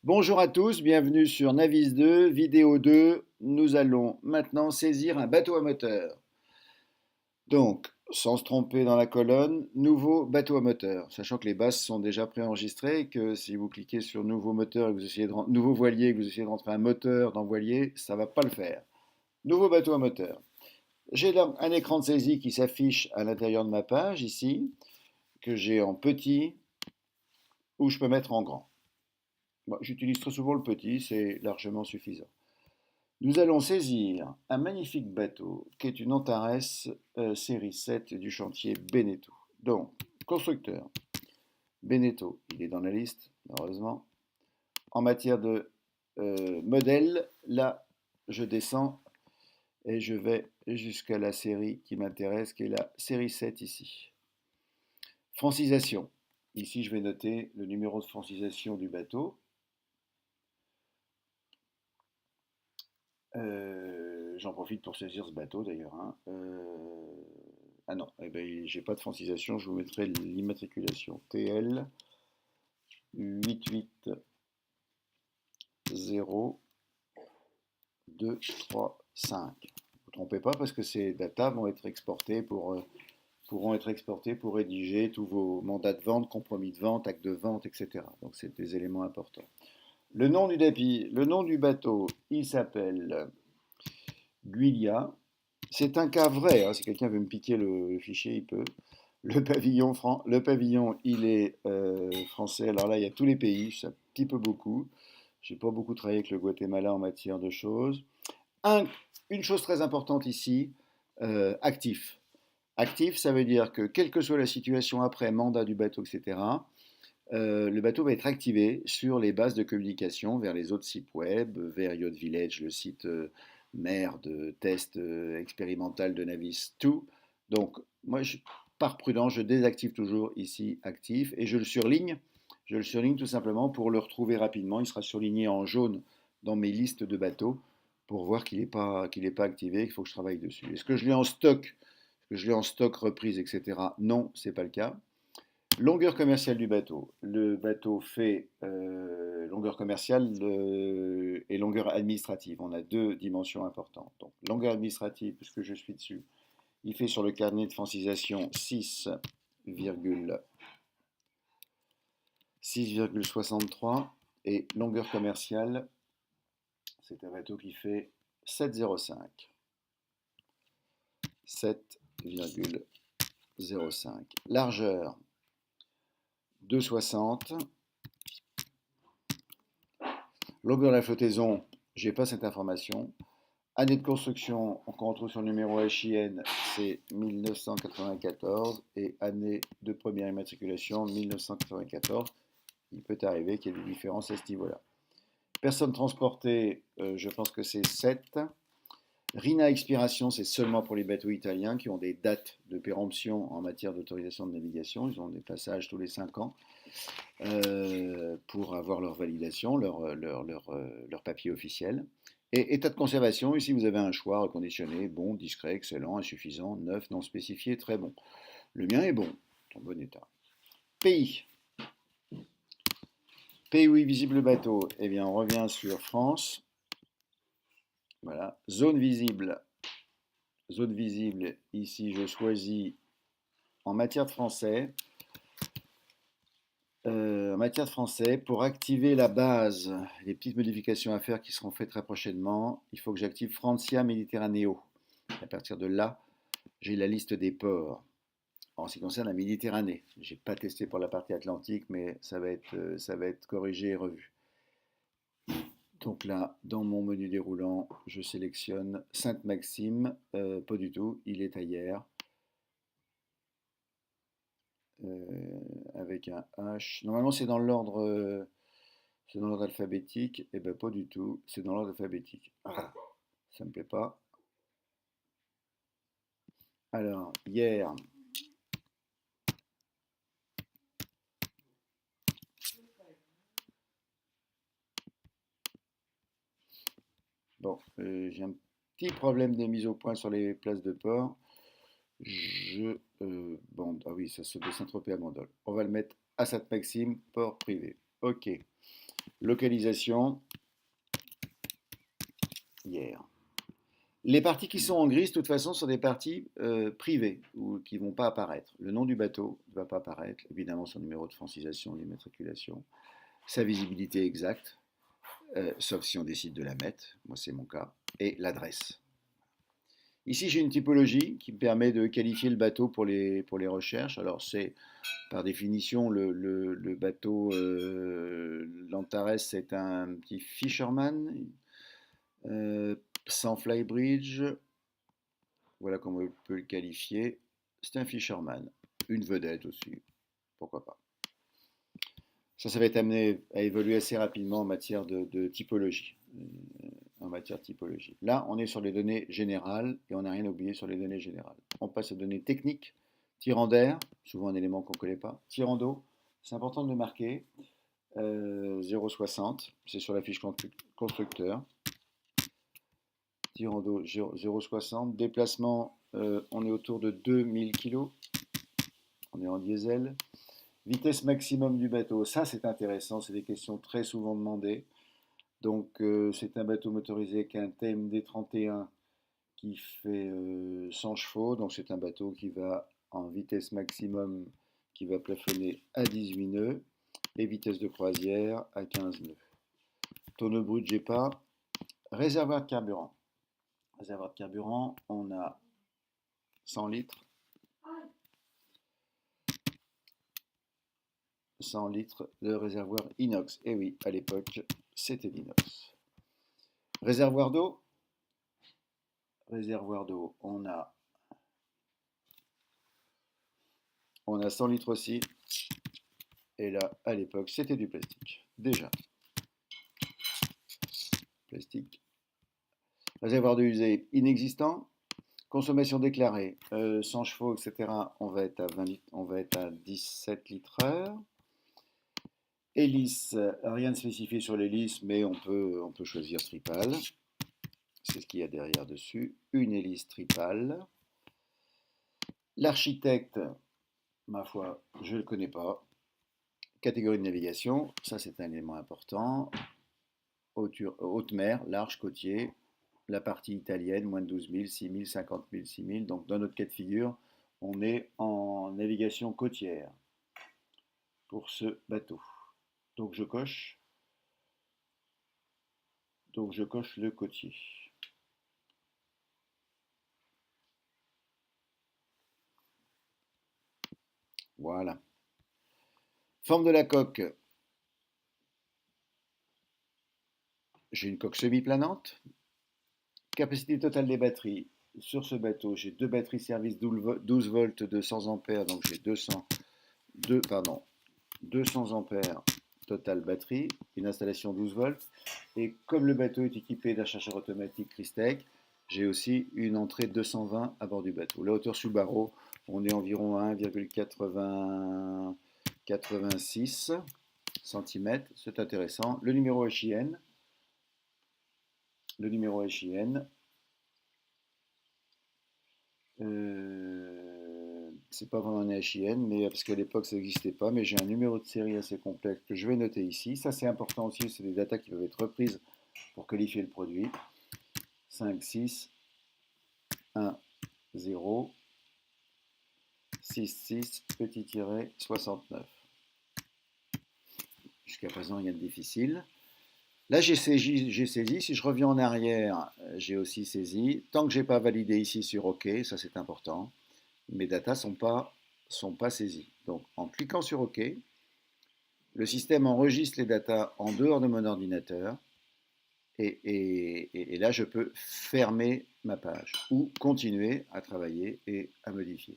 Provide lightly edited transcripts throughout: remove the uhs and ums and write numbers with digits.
Bonjour à tous, bienvenue sur Navis 2, vidéo 2. Nous allons maintenant saisir un bateau à moteur. Donc, sans se tromper dans la colonne, nouveau bateau à moteur. Sachant que les bases sont déjà préenregistrées et que si vous cliquez sur nouveau moteur et que vous essayez de nouveau voilier et que vous essayez de rentrer un moteur dans voilier, ça ne va pas le faire. Nouveau bateau à moteur. J'ai donc un écran de saisie qui s'affiche à l'intérieur de ma page ici, que j'ai en petit ou je peux mettre en grand. Moi, j'utilise très souvent le petit, c'est largement suffisant. Nous allons saisir un magnifique bateau qui est une Antares série 7 du chantier Beneteau. Donc, constructeur, Beneteau, il est dans la liste, heureusement. En matière de modèle, là, je descends et je vais jusqu'à la série qui m'intéresse, qui est la série 7 ici. Francisation. Ici, je vais noter le numéro de francisation du bateau. J'en profite pour saisir ce bateau d'ailleurs, hein. Ah non, eh ben, j'ai pas de francisation, je vous mettrai l'immatriculation. TL 880-235. Ne vous trompez pas parce que ces data vont être exportés pourront être exportés pour rédiger tous vos mandats de vente, compromis de vente, actes de vente, etc. Donc c'est des éléments importants. Le nom du bateau, il s'appelle Guilia. C'est un cas vrai, hein, si quelqu'un veut me piquer le fichier, il peut. Le pavillon il est français. Alors là, il y a tous les pays, c'est un petit peu beaucoup. J'ai pas beaucoup travaillé avec le Guatemala en matière de choses. Un- une chose très importante ici, actif. Actif, ça veut dire que quelle que soit la situation après, mandat du bateau, etc., le bateau va être activé sur les bases de communication vers les autres sites web, vers Yacht Village, le site mère de test expérimental de Navis 2. Donc, moi, par prudence, je désactive toujours ici actif et je le surligne. Je le surligne tout simplement pour le retrouver rapidement. Il sera surligné en jaune dans mes listes de bateaux pour voir qu'il est pas activé, qu'il faut que je travaille dessus. Est-ce que je l'ai en stock? Est-ce que je l'ai en stock, reprise, etc. Non, c'est pas le cas. Longueur commerciale du bateau. Le bateau fait longueur commerciale et longueur administrative. On a deux dimensions importantes. Donc, longueur administrative, puisque je suis dessus, il fait sur le carnet de francisation 6,63 et longueur commerciale, c'est un bateau qui fait 7,05. 7,05. Largeur 2,60. Longueur de la flottaison, je n'ai pas cette information. Année de construction, on retrouve sur le numéro HIN, c'est 1994. Et année de première immatriculation, 1994. Il peut arriver qu'il y ait des différences à ce niveau-là. Personnes transportées, je pense que c'est 7. RINA expiration, c'est seulement pour les bateaux italiens qui ont des dates de péremption en matière d'autorisation de navigation. Ils ont des passages tous les 5 ans pour avoir leur validation, leur papier officiel. Et état de conservation, ici vous avez un choix reconditionné, bon, discret, excellent, insuffisant, neuf, non spécifié, très bon. Le mien est bon, en bon état. Pays. Pays où est visible le bateau, eh bien on revient sur France. Voilà, zone visible. Zone visible, ici je choisis en matière de français. En matière de français, pour activer la base, les petites modifications à faire qui seront faites très prochainement, il faut que j'active Francia Méditerranéo. À partir de là, j'ai la liste des ports. En ce qui concerne la Méditerranée, je n'ai pas testé pour la partie atlantique, mais ça va être corrigé et revu. Donc là, dans mon menu déroulant, je sélectionne Sainte-Maxime. Pas du tout, il est ailleurs. Avec un H. Normalement, c'est dans l'ordre alphabétique. Et ben pas du tout. C'est dans l'ordre alphabétique. Ah, ça me plaît pas. Alors, hier. Bon, j'ai un petit problème de mise au point sur les places de port. Bon, ah oui, ça se de Saint-Tropez à Bandol. On va le mettre à Sainte-Maxime, port privé. Ok. Localisation, hier. Les parties qui sont en gris, de toute façon, sont des parties privées ou qui ne vont pas apparaître. Le nom du bateau ne va pas apparaître, évidemment son numéro de francisation, l'immatriculation, sa visibilité exacte, sauf si on décide de la mettre, moi c'est mon cas, et l'adresse. Ici j'ai une typologie qui me permet de qualifier le bateau pour les recherches. Alors c'est par définition le bateau l'Antares, c'est un petit fisherman sans flybridge. Voilà comment on peut le qualifier. C'est un fisherman, une vedette aussi, pourquoi pas. Ça va être amené à évoluer assez rapidement en matière de typologie. En matière de typologie. Là, on est sur les données générales et on n'a rien oublié sur les données générales. On passe aux données techniques. Tirant d'air, souvent un élément qu'on ne connaît pas. Tirant d'eau, c'est important de le marquer. 0,60, c'est sur la fiche constructeur. Tirant d'eau 0,60. Déplacement, on est autour de 2000 kg. On est en diesel. Vitesse maximum du bateau, ça c'est intéressant, c'est des questions très souvent demandées. Donc c'est un bateau motorisé avec un TMD 31 qui fait 100 chevaux. Donc c'est un bateau qui va en vitesse maximum, qui va plafonner à 18 nœuds et vitesse de croisière à 15 nœuds. Tonneau brut, j'ai pas. Réservoir de carburant. Réservoir de carburant, on a 100 litres. 100 litres de réservoir inox. Et oui, à l'époque, c'était l'inox. Réservoir d'eau. Réservoir d'eau, on a 100 litres aussi. Et là, à l'époque, c'était du plastique. Déjà. Plastique. Réservoir d'eau usé inexistant. Consommation déclarée, 100 chevaux, etc. On va être à 17 litres heure. Hélice, rien de spécifié sur l'hélice, mais on peut choisir tripale. C'est ce qu'il y a derrière dessus. Une hélice tripale. L'architecte, ma foi, je ne le connais pas. Catégorie de navigation, ça c'est un élément important. Haute mer, large côtier. La partie italienne, moins de 12 000, 6 000, 50 000, 6 000. Donc dans notre cas de figure, on est en navigation côtière pour ce bateau. Donc je coche le côtier. Voilà. Forme de la coque. J'ai une coque semi-planante. Capacité totale des batteries. Sur ce bateau, j'ai deux batteries service 12 volts de 100 ampères, donc j'ai 200 ampères total batterie, une installation 12 volts. Et comme le bateau est équipé d'un chargeur automatique Christec, j'ai aussi une entrée 220 à bord du bateau. La hauteur sous le barreau, on est environ à 1,86 cm. C'est intéressant. Le numéro HIN. C'est pas vraiment un HIN, mais parce qu'à l'époque ça n'existait pas, mais j'ai un numéro de série assez complexe que je vais noter ici. Ça c'est important aussi, c'est des datas qui peuvent être reprises pour qualifier le produit. 5, 6, 1, 0, 6, 6, petit tiret, 69. Jusqu'à présent, rien de difficile. Là, j'ai saisi. Si je reviens en arrière, j'ai aussi saisi. Tant que je n'ai pas validé ici sur OK, ça c'est important, mes datas ne sont pas saisies. Donc, en cliquant sur OK, le système enregistre les datas en dehors de mon ordinateur. Et là, je peux fermer ma page ou continuer à travailler et à modifier.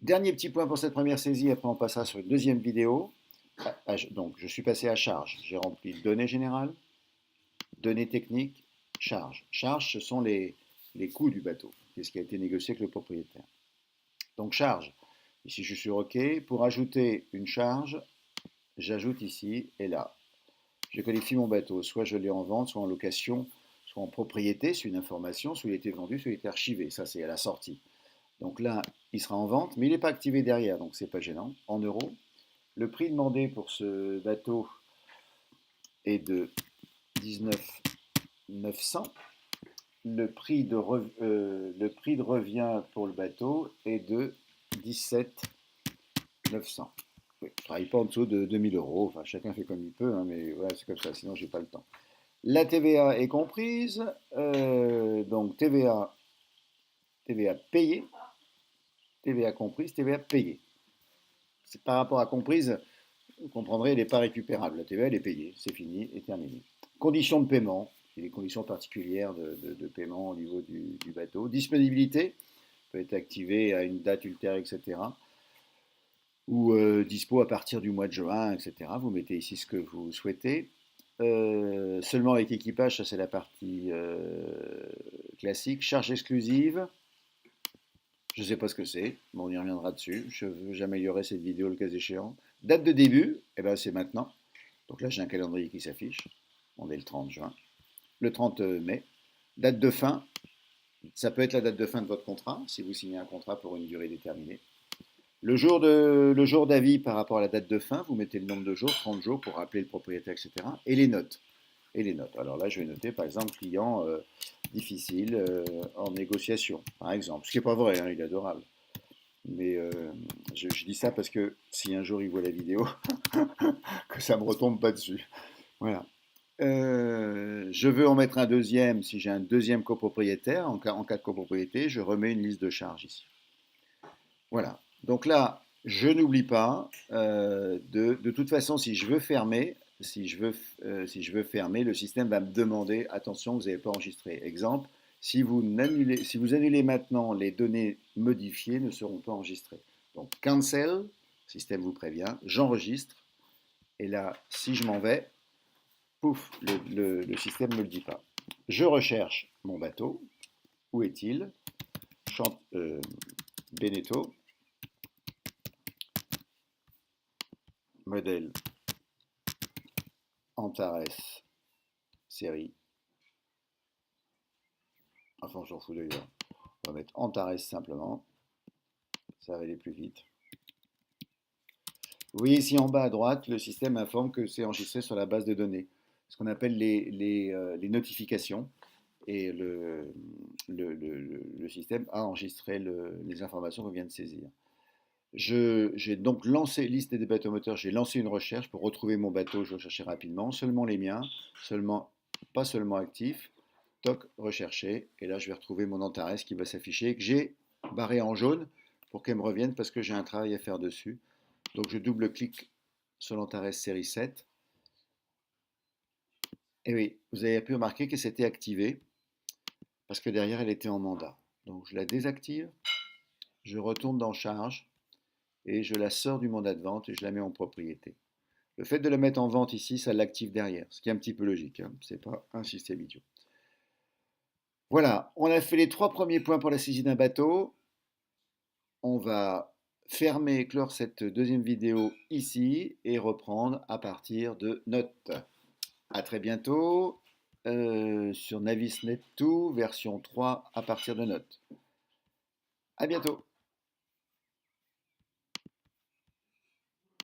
Dernier petit point pour cette première saisie, après on passera sur une deuxième vidéo. Donc, je suis passé à charge. J'ai rempli données générales, données techniques, charge. Charge, ce sont les coûts du bateau. C'est ce qui a été négocié avec le propriétaire. Donc, charge. Ici, je suis sur OK. Pour ajouter une charge, j'ajoute ici et là. Je qualifie mon bateau. Soit je l'ai en vente, soit en location, soit en propriété. C'est une information. Soit il a été vendu, soit il a été archivé. Ça, c'est à la sortie. Donc là, il sera en vente, mais il n'est pas activé derrière, donc c'est pas gênant. En euros. Le prix demandé pour ce bateau est de 19 900. Le prix de revient pour le bateau est de 17 900. Oui, je ne travaille pas en dessous de 2000 euros. Enfin, chacun fait comme il peut, hein, mais voilà, c'est comme ça, sinon j'ai pas le temps. La TVA est comprise, donc TVA payée, TVA comprise, TVA payée. Par rapport à comprise, vous comprendrez, elle n'est pas récupérable. La TVA, elle est payée, c'est fini et terminé. Conditions de paiement, il y a des conditions particulières de paiement au niveau du bateau. Disponibilité peut être activée à une date ultérieure, etc. Ou dispo à partir du mois de juin, etc. Vous mettez ici ce que vous souhaitez. Seulement avec équipage, ça c'est la partie classique. Charge exclusive, je ne sais pas ce que c'est, mais on y reviendra dessus. J'améliorerai cette vidéo le cas échéant. Date de début, eh ben, c'est maintenant. Donc là j'ai un calendrier qui s'affiche. On est le 30 juin. Le 30 mai. Date de fin, ça peut être la date de fin de votre contrat, si vous signez un contrat pour une durée déterminée. Le jour d'avis par rapport à la date de fin, vous mettez le nombre de jours, 30 jours pour rappeler le propriétaire, etc. Et les notes. Alors là, je vais noter par exemple client difficile en négociation, par exemple. Ce qui n'est pas vrai, hein, il est adorable. Mais je dis ça parce que si un jour il voit la vidéo, que ça ne me retombe pas dessus. Voilà. Je veux en mettre un deuxième si j'ai un deuxième copropriétaire. En cas de copropriété, je remets une liste de charges ici. Voilà. Donc là, je n'oublie pas, de toute façon, si je veux fermer, si je veux fermer, le système va me demander, attention, vous n'avez pas enregistré. Exemple, si vous annulez maintenant, les données modifiées ne seront pas enregistrées. Donc, cancel, le système vous prévient, j'enregistre, et là, si je m'en vais, pouf, le système ne me le dit pas. Je recherche mon bateau. Où est-il? Beneteau. Modèle Antares série. Enfin, on s'en fout d'ailleurs. On va mettre Antares simplement. Ça va aller plus vite. Vous voyez ici en bas à droite, le système informe que c'est enregistré sur la base de données. Ce qu'on appelle les notifications. Et le système a enregistré les informations qu'on vient de saisir. J'ai donc lancé liste des bateaux moteurs, j'ai lancé une recherche pour retrouver mon bateau, je recherchais rapidement, seulement les miens, pas seulement actifs, toc, rechercher, et là je vais retrouver mon Antares qui va s'afficher, que j'ai barré en jaune pour qu'elle me revienne parce que j'ai un travail à faire dessus. Donc je double-clique sur l'Antares série 7, et oui, vous avez pu remarquer que c'était activé parce que derrière elle était en mandat. Donc je la désactive, je retourne dans charge, et je la sors du mandat de vente et je la mets en propriété. Le fait de la mettre en vente ici, ça l'active derrière, ce qui est un petit peu logique, hein. Ce n'est pas un système idiot. Voilà, on a fait les 3 premiers points pour la saisie d'un bateau. On va fermer et clore cette deuxième vidéo ici et reprendre à partir de Note. À très bientôt sur Navisnet 2 version 3 à partir de Note. À bientôt.